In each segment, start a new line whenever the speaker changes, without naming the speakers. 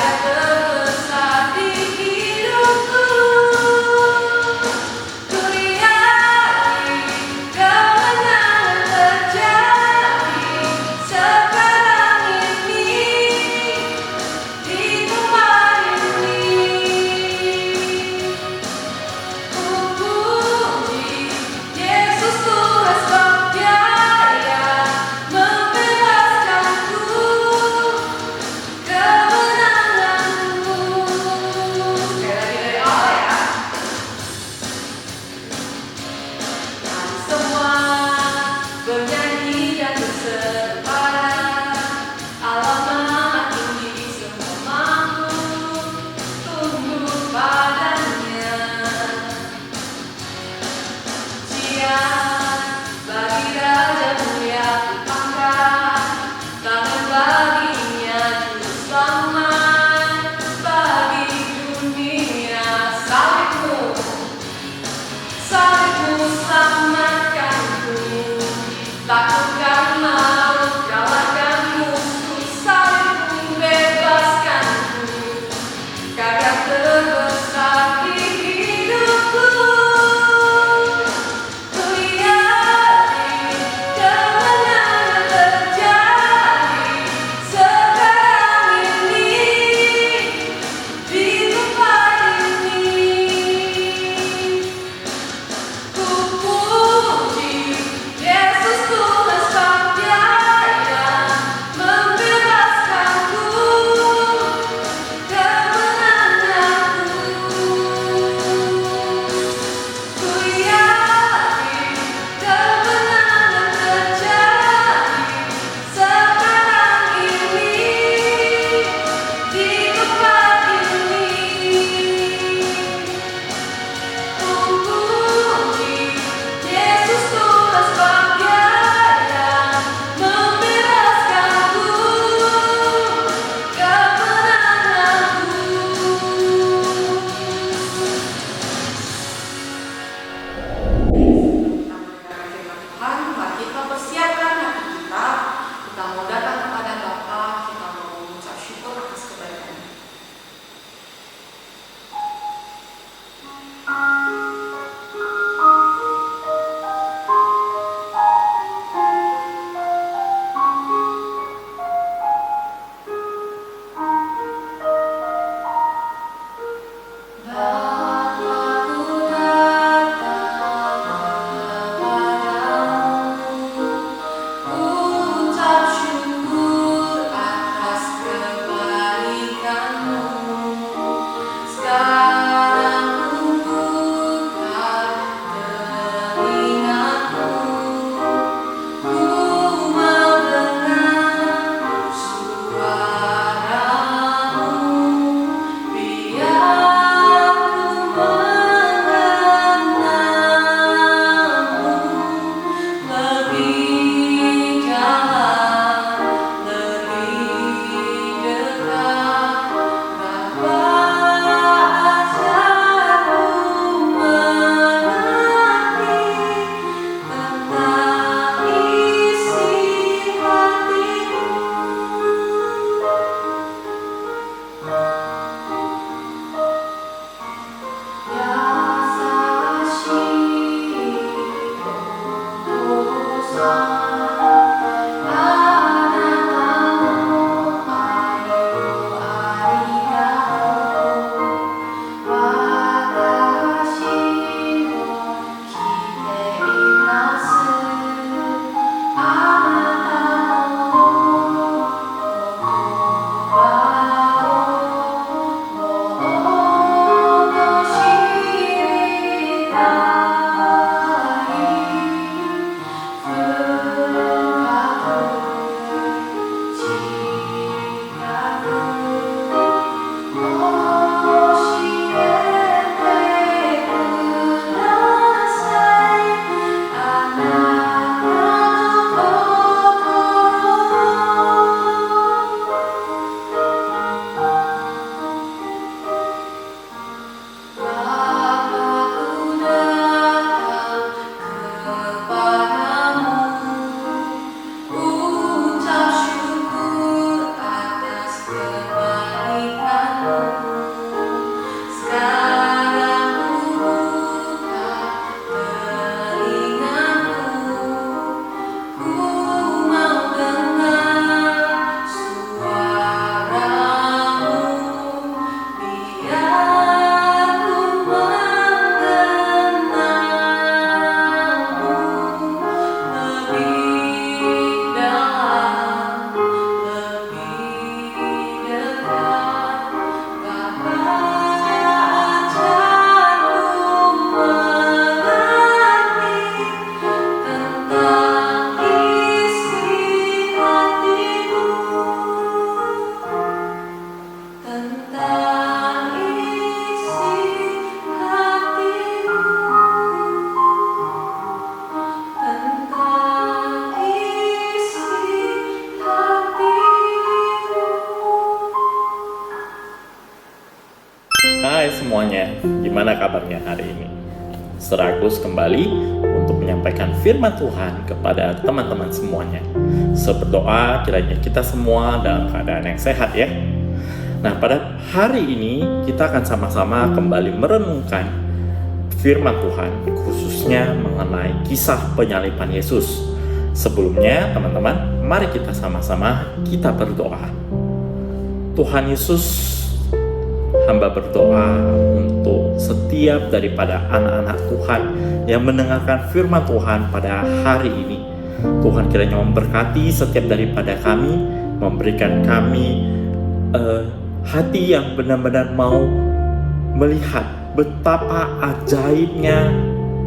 Kemenangan tentang isi hatimu, tentang isi hatimu.
Hai semuanya, gimana kabarnya hari ini? Seragus kembali untuk menyampaikan firman Tuhan kepada teman-teman semuanya. Berdoa kiranya kita semua dalam keadaan yang sehat ya. Nah, pada hari ini kita akan sama-sama kembali merenungkan firman Tuhan, khususnya mengenai kisah penyaliban Yesus. Sebelumnya teman-teman, mari kita sama-sama kita berdoa. Tuhan Yesus, hamba berdoa untuk setiap daripada anak-anak Tuhan yang mendengarkan firman Tuhan pada hari ini. Tuhan kiranya memberkati setiap daripada kami, memberikan kami hati yang benar-benar mau melihat betapa ajaibnya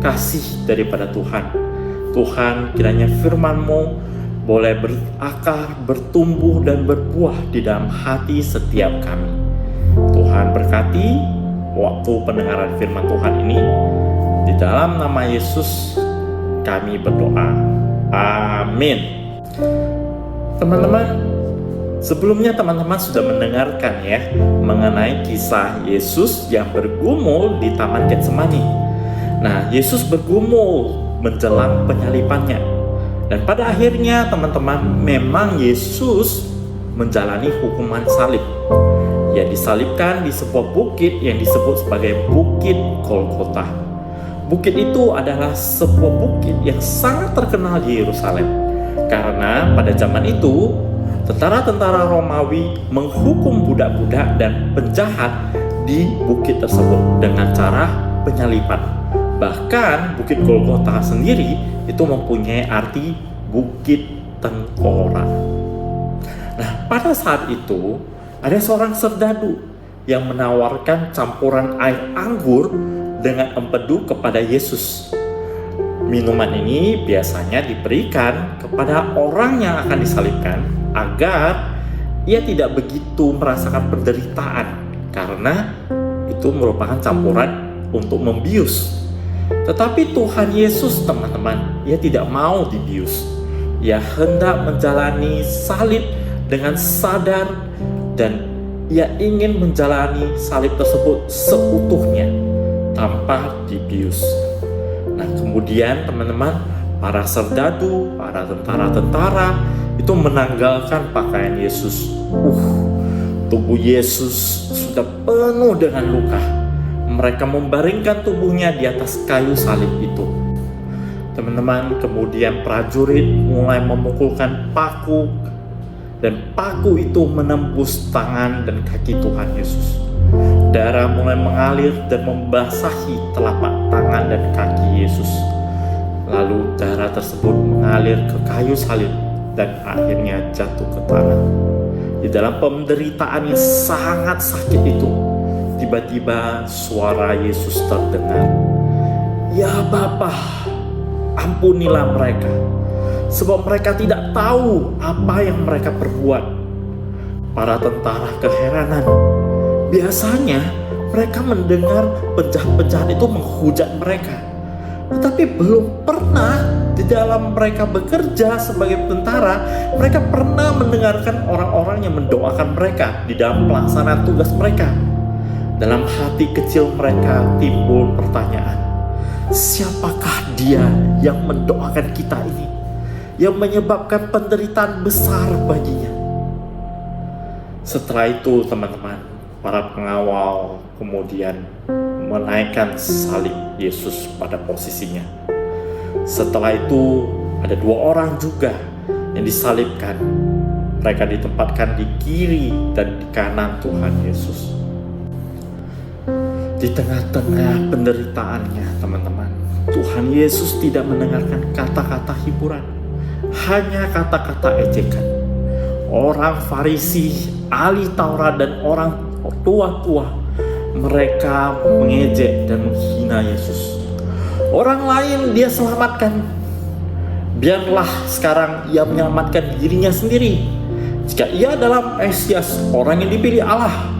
kasih daripada Tuhan. Tuhan, kiranya firman-Mu boleh berakar, bertumbuh dan berbuah di dalam hati setiap kami. Tuhan berkati waktu pendengaran firman Tuhan ini. Di dalam nama Yesus kami berdoa. Amin. Teman-teman, sebelumnya teman-teman sudah mendengarkan ya mengenai kisah Yesus yang bergumul di Taman Getsemani. Nah, Yesus bergumul menjelang penyalibannya. Dan pada akhirnya teman-teman, memang Yesus menjalani hukuman salib. Ia disalibkan di sebuah bukit yang disebut sebagai Bukit Golgota. Bukit itu adalah sebuah bukit yang sangat terkenal di Yerusalem. Karena pada zaman itu, tentara-tentara Romawi menghukum budak-budak dan penjahat di bukit tersebut dengan cara penyaliban. Bahkan Bukit Golgota sendiri itu mempunyai arti Bukit Tengkorak. Nah, pada saat itu ada seorang serdadu yang menawarkan campuran air anggur dengan empedu kepada Yesus. Minuman ini biasanya diberikan kepada orang yang akan disalibkan agar ia tidak begitu merasakan penderitaan, karena itu merupakan campuran untuk membius. Tetapi Tuhan Yesus, teman-teman, ia tidak mau dibius. Ia hendak menjalani salib dengan sadar dan ia ingin menjalani salib tersebut seutuhnya tanpa dibius. Nah, kemudian teman-teman, para serdadu, para tentara-tentara itu menanggalkan pakaian Yesus. Tubuh Yesus sudah penuh dengan luka. Mereka membaringkan tubuhnya di atas kayu salib itu. Teman-teman, kemudian prajurit mulai memukulkan paku, dan paku itu menembus tangan dan kaki Tuhan Yesus. Darah mulai mengalir dan membasahi telapak tangan dan kaki Yesus. Lalu darah tersebut mengalir ke kayu salib dan akhirnya jatuh ke tanah. Di dalam penderitaan yang sangat sakit itu, tiba-tiba suara Yesus terdengar. Ya Bapa, ampunilah mereka, sebab mereka tidak tahu apa yang mereka perbuat. Para tentara keheranan. Biasanya mereka mendengar penjahat-penjahat itu menghujat mereka. Tetapi belum pernah di dalam mereka bekerja sebagai tentara, mereka pernah mendengarkan orang-orang yang mendoakan mereka di dalam pelaksanaan tugas mereka. Dalam hati kecil mereka timbul pertanyaan, siapakah dia yang mendoakan kita ini, yang menyebabkan penderitaan besar baginya? Setelah itu teman-teman, para pengawal kemudian menaikkan salib Yesus pada posisinya. Setelah itu ada dua orang juga yang disalibkan. Mereka ditempatkan di kiri dan di kanan Tuhan Yesus. Di tengah-tengah penderitaannya teman-teman, Tuhan Yesus tidak mendengarkan kata-kata hiburan, hanya kata-kata ejekan. Orang Farisi, ahli Taurat dan orang tua-tua, mereka mengejek dan menghina Yesus. Orang lain dia selamatkan. Biarlah sekarang ia menyelamatkan dirinya sendiri. Jika ia adalah Mesias, orang yang dipilih Allah,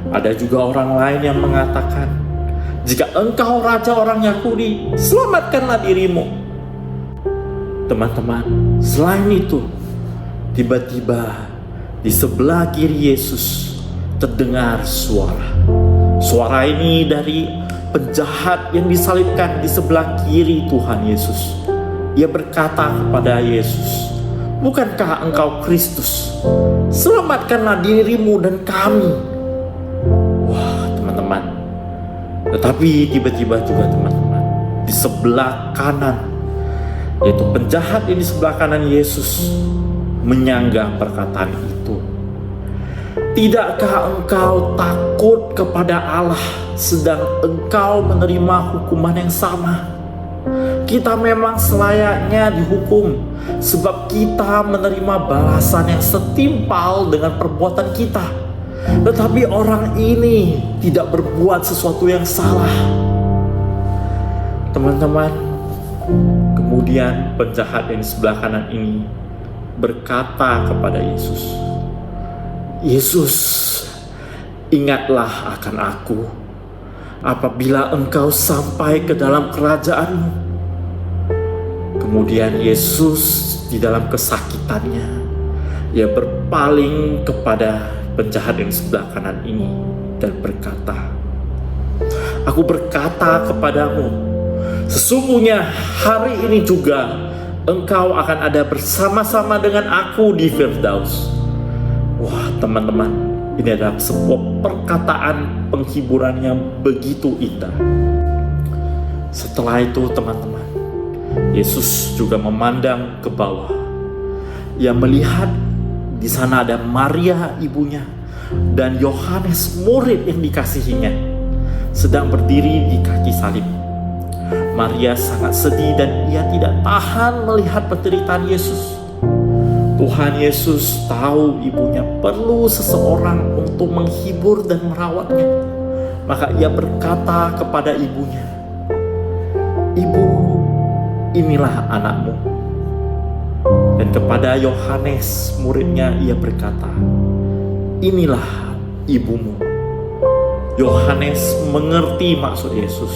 Ada juga orang lain yang mengatakan, jika engkau raja orang Yahudi, selamatkanlah dirimu. Teman-teman, selain itu, tiba-tiba di sebelah kiri Yesus terdengar suara. Suara ini dari penjahat yang disalibkan di sebelah kiri Tuhan Yesus. Ia berkata kepada Yesus, bukankah engkau Kristus? Selamatkanlah dirimu dan kami. Wah, teman-teman. Tetapi tiba-tiba juga teman-teman, di sebelah kanan, yaitu penjahat yang di sebelah kanan Yesus, menyanggah perkataan itu. Tidakkah engkau takut kepada Allah sedang engkau menerima hukuman yang sama? Kita memang selayaknya dihukum sebab kita menerima balasan yang setimpal dengan perbuatan kita. Tetapi orang ini tidak berbuat sesuatu yang salah. Teman-teman, kemudian penjahat yang di sebelah kanan ini berkata kepada Yesus, Yesus, ingatlah akan aku apabila engkau sampai ke dalam kerajaan-Mu. Kemudian Yesus di dalam kesakitannya, ia berpaling kepada penjahat yang sebelah kanan ini dan berkata, aku berkata kepadamu, sesungguhnya hari ini juga engkau akan ada bersama-sama dengan aku di Firdaus. Wah, teman-teman, ini adalah sebuah perkataan penghiburan yang begitu indah. Setelah itu, teman-teman, Yesus juga memandang ke bawah. Ia melihat di sana ada Maria ibunya dan Yohanes murid yang dikasihinya sedang berdiri di kaki salib. Maria sangat sedih dan ia tidak tahan melihat penderitaan Yesus. Tuhan Yesus tahu ibunya perlu seseorang untuk menghibur dan merawatnya. Maka ia berkata kepada ibunya, Ibu, inilah anakmu. Dan kepada Yohanes muridnya ia berkata, inilah ibumu. Yohanes mengerti maksud Yesus.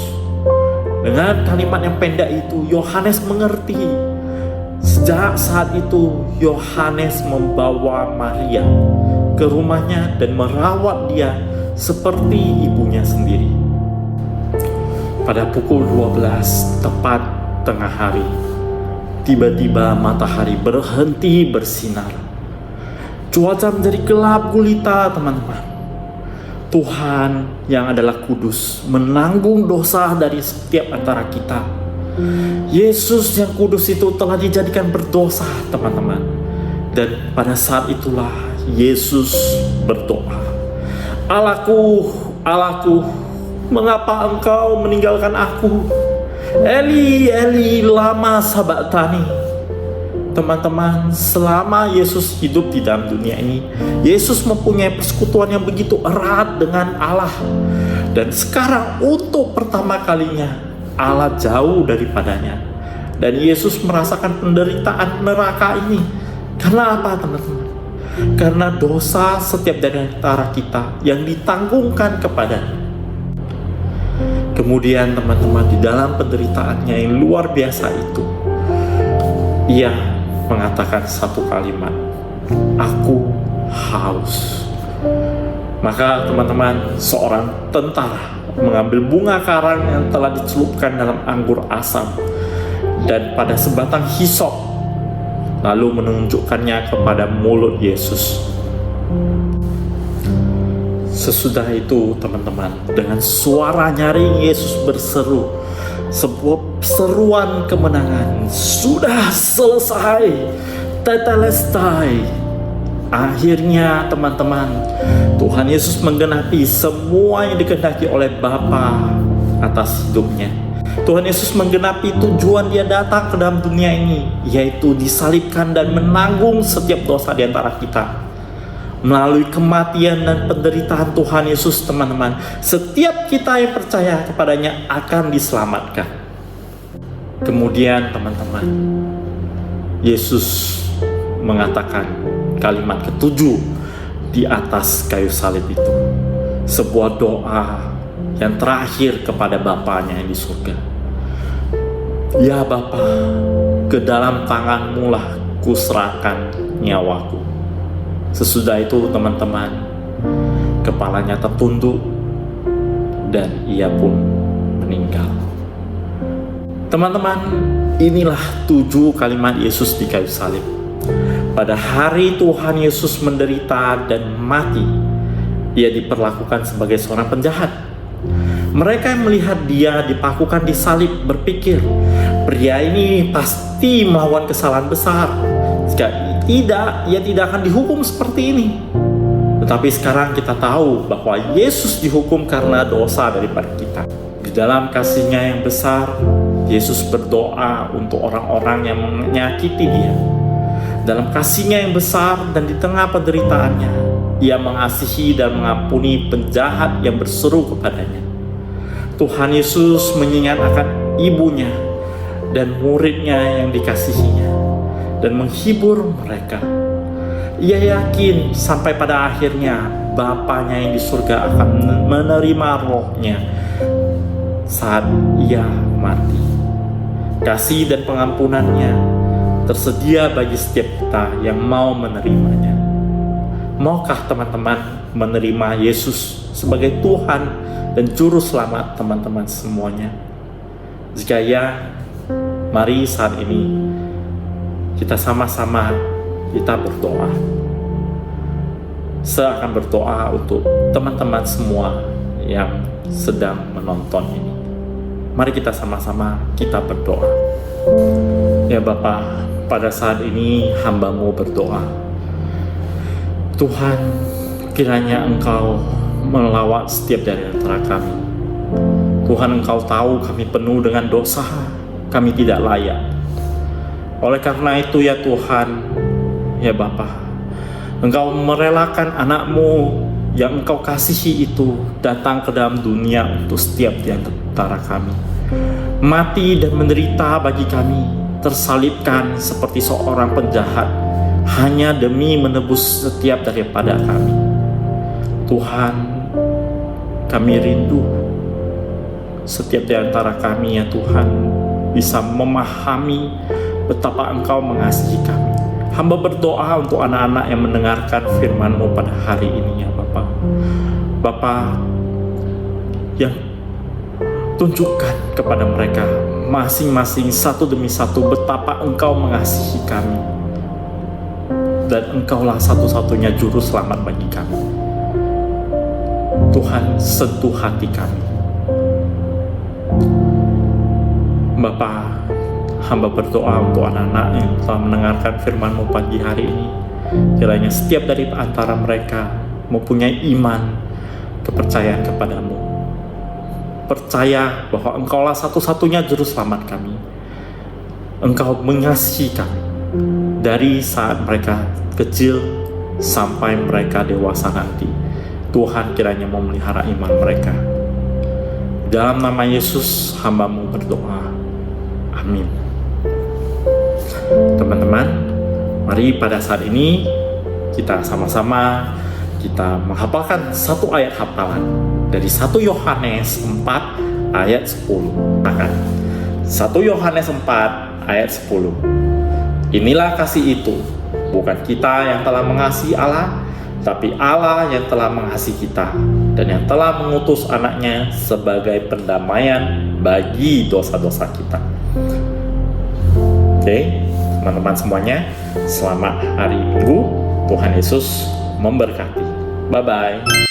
Dengan kalimat yang pendek itu, Yohanes mengerti. Sejak saat itu, Yohanes membawa Maria ke rumahnya dan merawat dia seperti ibunya sendiri. Pada pukul 12 tepat tengah hari, tiba-tiba matahari berhenti bersinar. Cuaca menjadi gelap gulita, teman-teman. Tuhan yang adalah kudus menanggung dosa dari setiap antara kita. Yesus yang kudus itu telah dijadikan berdosa, teman-teman. Dan pada saat itulah Yesus berdoa, Allahku, Allahku, mengapa engkau meninggalkan aku? Eli, Eli, lama sabachthani. Teman-teman, selama Yesus hidup di dalam dunia ini, Yesus mempunyai persekutuan yang begitu erat dengan Allah. Dan sekarang untuk pertama kalinya, Allah jauh daripadanya. Dan Yesus merasakan penderitaan neraka ini. Karena apa, teman-teman? Karena dosa setiap dari antara kita yang ditanggungkan kepadanya. Kemudian teman-teman, di dalam penderitaannya yang luar biasa itu, ia mengatakan satu kalimat, aku haus. Maka teman-teman, seorang tentara mengambil bunga karang yang telah dicelupkan dalam anggur asam dan pada sebatang hisop, lalu menunjukkannya kepada mulut Yesus. Sesudah itu, teman-teman, dengan suara nyaring Yesus berseru, sebuah seruan kemenangan, sudah selesai, tetelestai. Akhirnya, teman-teman, Tuhan Yesus menggenapi semua yang dikehendaki oleh Bapa atas hidupnya. Tuhan Yesus menggenapi tujuan dia datang ke dalam dunia ini, yaitu disalibkan dan menanggung setiap dosa di antara kita. Melalui kematian dan penderitaan Tuhan Yesus, teman-teman, setiap kita yang percaya kepadanya akan diselamatkan. Kemudian, teman-teman, Yesus mengatakan kalimat ketujuh di atas kayu salib itu. sebuah doa yang terakhir kepada Bapanya yang di surga. Ya Bapa, ke dalam tangan-Mu lah kuserahkan nyawaku. Sesudah itu teman-teman, kepalanya tertunduk dan ia pun meninggal. Teman-teman, inilah 7 kalimat Yesus di kayu salib. Pada hari Tuhan Yesus menderita dan mati, ia diperlakukan sebagai seorang penjahat. Mereka yang melihat dia dipakukan di salib berpikir, pria ini pasti melawan kesalahan besar. Jika tidak, ia tidak akan dihukum seperti ini. Tetapi sekarang kita tahu bahwa Yesus dihukum karena dosa daripada kita. Di dalam kasih-Nya yang besar, Yesus berdoa untuk orang-orang yang menyakiti dia. Dalam kasih-Nya yang besar dan di tengah penderitaannya, ia mengasihi dan mengampuni penjahat yang berseru kepadanya. Tuhan Yesus mengingat akan ibunya dan muridnya yang dikasihinya dan menghibur mereka. Ia yakin sampai pada akhirnya Bapanya yang di surga akan menerima rohnya saat ia mati. Kasih dan pengampunannya tersedia bagi setiap kita yang mau menerimanya. Maukah teman-teman menerima Yesus sebagai Tuhan dan Juru Selamat teman-teman semuanya? Jika ya, mari saat ini kita sama-sama kita berdoa. Saya akan berdoa untuk teman-teman semua yang sedang menonton ini. Mari kita sama-sama kita berdoa. Ya Bapa, pada saat ini hamba-Mu berdoa. Tuhan, kiranya Engkau melawat setiap dari antara kami. Tuhan, Engkau tahu kami penuh dengan dosa, kami tidak layak. Oleh karena itu ya Tuhan, ya Bapa, Engkau merelakan anak-Mu yang Engkau kasihi itu datang ke dalam dunia untuk setiap di antara kami. Mati dan menderita bagi kami, tersalibkan seperti seorang penjahat hanya demi menebus setiap daripada kami. Tuhan, kami rindu setiap di antara kami ya Tuhan bisa memahami betapa Engkau mengasihi kami. Hamba berdoa untuk anak-anak yang mendengarkan firman-Mu pada hari ini ya Bapa. Bapa, yang tunjukkan kepada mereka masing-masing satu demi satu betapa Engkau mengasihi kami. Dan Engkaulah satu-satunya juru selamat bagi kami. Tuhan, sentuh hati kami. Bapa, hamba berdoa untuk anak-anak yang telah mendengarkan firman-Mu pagi hari ini. Kiranya setiap dari antara mereka mempunyai iman, kepercayaan kepadamu. Percaya bahwa Engkaulah satu-satunya juru selamat kami. Engkau mengasihi kami dari saat mereka kecil sampai mereka dewasa nanti. Tuhan kiranya memelihara iman mereka. Dalam nama Yesus hamba-Mu berdoa. Amin. Teman-teman, mari pada saat ini kita sama-sama kita menghafalkan satu ayat hafalan dari 1 Yohanes 4 ayat 10. Nah, 1 Yohanes 4 ayat 10. Inilah kasih itu, bukan kita yang telah mengasihi Allah, tapi Allah yang telah mengasihi kita dan yang telah mengutus anaknya sebagai pendamaian bagi dosa-dosa kita. Oke, teman-teman semuanya, selamat hari Minggu. Tuhan Yesus memberkati. Bye-bye.